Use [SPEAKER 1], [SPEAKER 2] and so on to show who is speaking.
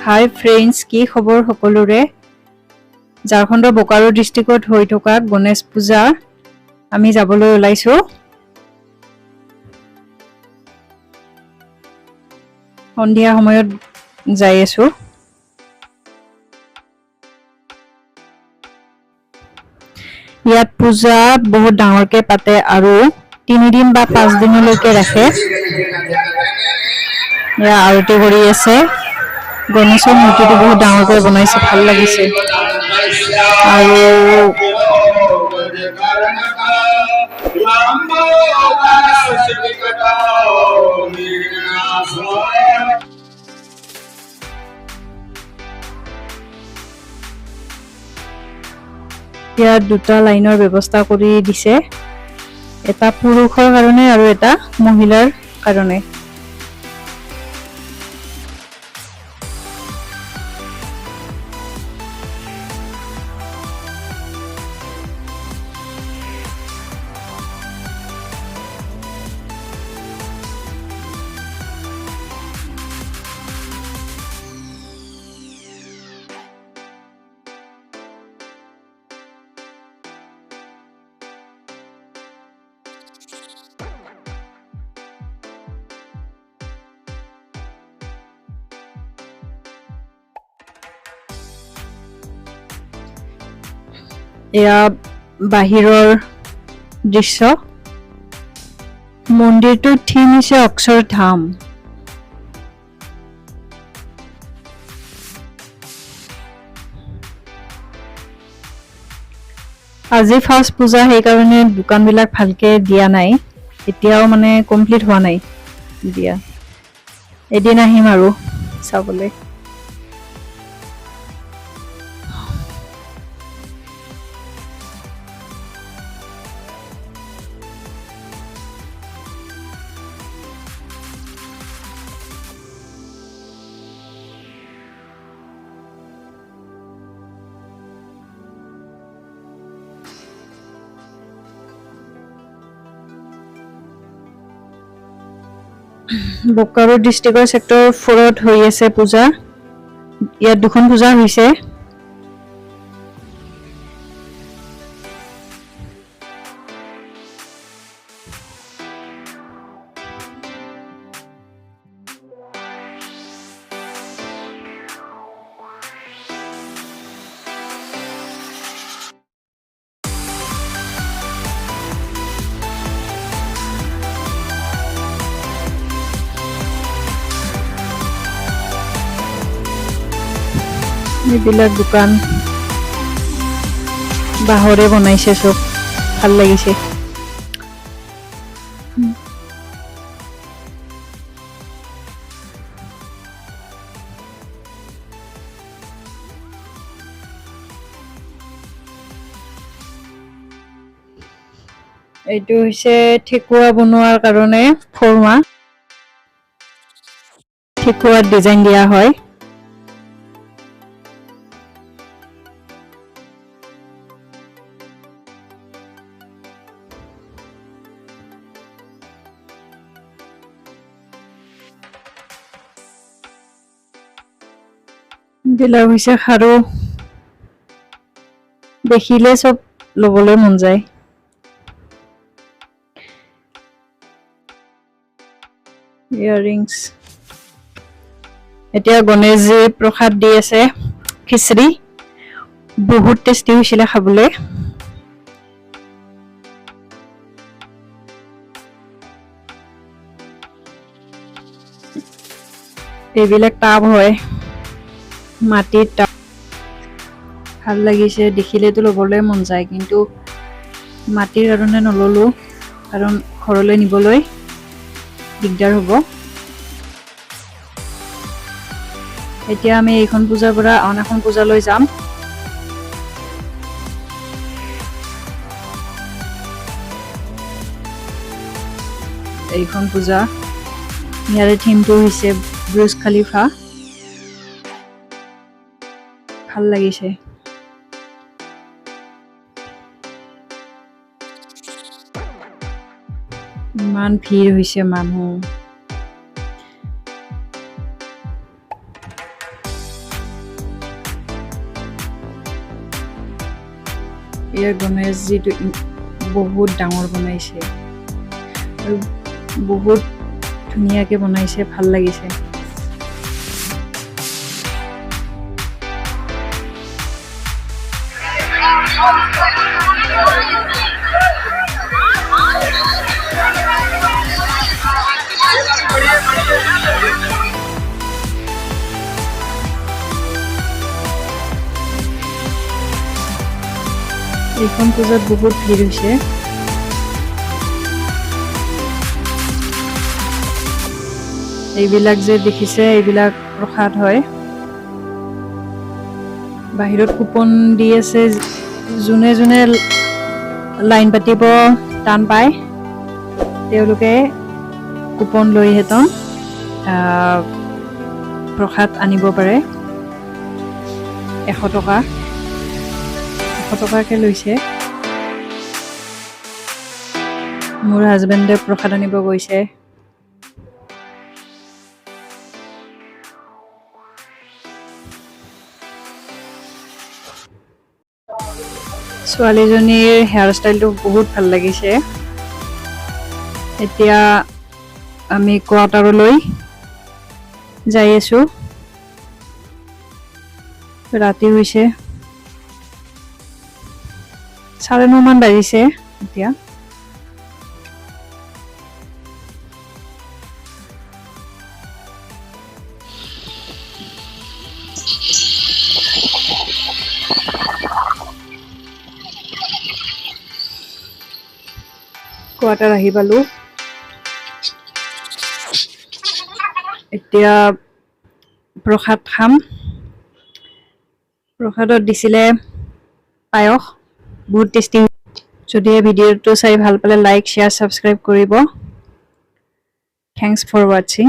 [SPEAKER 1] Hi friends की खबर सकलोरे Jharkhand Bokaro district হৈ থকা गणेश पूजा আমি যাবলৈ ওলাইছো সন্ধিয়া সময়ত যাই আছো ইয়াত পূজা বহুত ডাঙৰকে পাতে আৰু 3 দিন বা 5 দিনলৈকে ৰাখে ইয়া আৰতি কৰি আছে গণেশৰ মূৰ্তিটো বহুত ডাঙৰকৈ বনাইছে ভাল লাগিছে আৰু ইয়াত দুটা লাইনৰ ব্যৱস্থা কৰি দিছে এটা পুৰুষৰ কাৰণে আৰু এটা মহিলাৰ কাৰণে এয়া বাহিৰৰ দৃশ্য মন্দিৰটোৰ থিম হৈছে অক্ষৰধাম আজি ফাৰ্ষ্ট পূজা সেই কাৰণে দোকানবিলাক ভালকে দিয়া নাই এতিয়াও মানে কমপ্লিট হোৱা নাই দিয়া এদিন আহিম আৰু চাবলৈ बोकारो डिस्ट्रिक्टर सेक्टर 4 হৈ আছে পূজা ইয়াত দুখন পূজা হৈছে এইবিলাক দোকান বাহৰে বনাইছে সব ভাল লাগিছে এইটো হৈছে ঠেকুৱা বনোৱাৰ কাৰণে ফৰ্মা ঠেকুৱাৰ ডিজাইন দিয়া হয় দিলা হৈছে খাৰু দেখিলে সব লবলৈ মন যায় ইয়াৰিংছ এতিয়া গণেশজী প্ৰসাদ দি আছে খিচৰি বহুত টেষ্টি হৈছিল খাবলৈ এইবিলাক টাব হয় মাটিৰ টাব ভাল লাগিছে দেখিলেতো লবলৈ মন যায় কিন্তু মাটিৰ কাৰণে নললো কাৰণ ঘৰলৈ নিবলৈ দিগদাৰ হ'ব এতিয়া আমি এইখন পূজাৰ পৰা আন এখন পূজালৈ যাম এইখন পূজা ইয়াৰে থিমটো হৈছে ব্ৰুজ খালিফা ভাল লাগিছে ইমান ভিৰ হৈছে মানুহ ইয়াৰ গণেশজিটো বহুত ডাঙৰ বনাইছে আৰু বহুত ধুনীয়াকৈ বনাইছে, ভাল লাগিছে। এইখন পূজাত বহুত ভিৰ হৈছে। এইবিলাক যে দেখিছে, এইবিলাক প্ৰসাদ হয়। বাহিৰত কুপন দি আছে, যোনে যোনে লাইন পাতিব টান পায় তেওঁলোকে কুপন লৈ হেতন প্ৰসাদ আনিব পাৰে। 100 টকাকৈ লৈছে। মোৰ হাজবেণ্ডে প্ৰসাদ আনিব গৈছে। ছোৱালীজনীৰ হেয়াৰ ষ্টাইলটো বহুত ভাল লাগিছে। এতিয়া আমি কোৱাৰ্টাৰলৈ যাই আছোঁ। ৰাতি হৈছে 9:30 মান বাজিছে এতিয়া। কোৱাৰ্টাৰ আহি পালোঁ। এতিয়া প্ৰসাদ খাম। প্ৰসাদত দিছিলে পায়স, বহুত টেষ্টি। যদি ভিডিঅ'টো চাই ভাল পালে লাইক, শ্বেয়াৰ, ছাবস্ক্ৰাইব কৰিব। Thanks for ৱাটছিং।